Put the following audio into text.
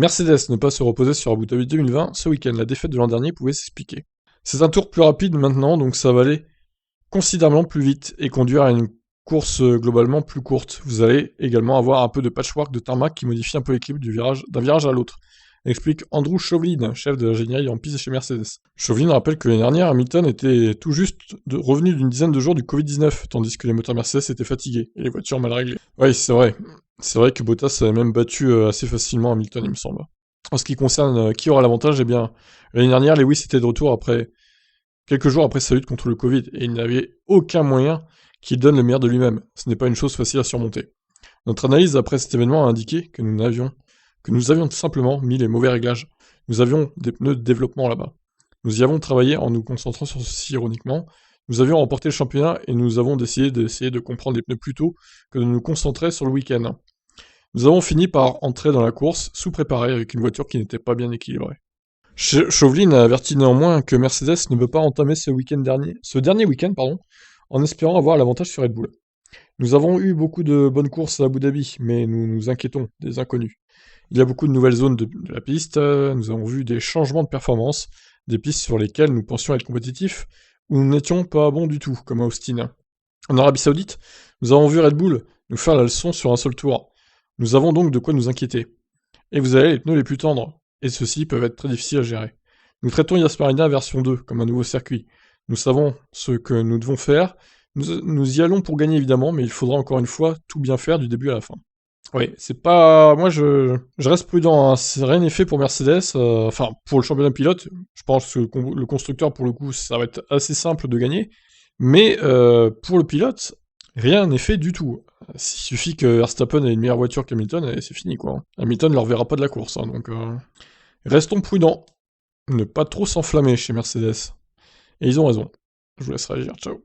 Mercedes ne pas se reposer sur Abu Dhabi 2020, ce week-end, la défaite de l'an dernier pouvait s'expliquer. C'est un tour plus rapide maintenant, donc ça va aller considérablement plus vite et conduire à une course globalement plus courte. Vous allez également avoir un peu de patchwork de tarmac qui modifie un peu l'équilibre d'un virage à l'autre, explique Andrew Chauvelin, chef de l'ingénierie en piste chez Mercedes. Chauvelin rappelle que l'année dernière, Hamilton était tout juste revenu d'une dizaine de jours du Covid-19, tandis que les moteurs Mercedes étaient fatigués et les voitures mal réglées. Oui, c'est vrai. C'est vrai que Bottas avait même battu assez facilement Hamilton, il me semble. En ce qui concerne qui aura l'avantage, eh bien, l'année dernière, Lewis était de retour quelques jours après sa lutte contre le Covid, et il n'avait aucun moyen qu'il donne le meilleur de lui-même. Ce n'est pas une chose facile à surmonter. Notre analyse après cet événement a indiqué que nous avions tout simplement mis les mauvais réglages. Nous avions des pneus de développement là-bas. Nous y avons travaillé en nous concentrant sur ceci ironiquement. Nous avions remporté le championnat et nous avons décidé d'essayer de comprendre les pneus plus tôt que de nous concentrer sur le week-end. Nous avons fini par entrer dans la course sous-préparés avec une voiture qui n'était pas bien équilibrée. Chauvelin a averti néanmoins que Mercedes ne veut pas entamer ce dernier week-end, en espérant avoir l'avantage sur Red Bull. Nous avons eu beaucoup de bonnes courses à Abu Dhabi, mais nous nous inquiétons des inconnus. Il y a beaucoup de nouvelles zones de la piste, nous avons vu des changements de performance, des pistes sur lesquelles nous pensions être compétitifs, où nous n'étions pas bons du tout, comme à Austin. En Arabie Saoudite, nous avons vu Red Bull nous faire la leçon sur un seul tour. Nous avons donc de quoi nous inquiéter. Et vous avez les pneus les plus tendres, et ceux-ci peuvent être très difficiles à gérer. Nous traitons Yas Marina version 2 comme un nouveau circuit. Nous savons ce que nous devons faire, nous y allons pour gagner évidemment, mais il faudra encore une fois tout bien faire du début à la fin. Oui, c'est pas. Moi, je reste prudent, hein. C'est rien n'est fait pour Mercedes. Enfin, pour le championnat pilote, je pense que le constructeur, pour le coup, ça va être assez simple de gagner. Mais pour le pilote, rien n'est fait du tout. Il suffit que Verstappen ait une meilleure voiture qu'Hamilton et c'est fini, quoi. Hamilton ne leur verra pas de la course, hein, donc restons prudents. Ne pas trop s'enflammer chez Mercedes. Et ils ont raison. Je vous laisse réagir. Ciao.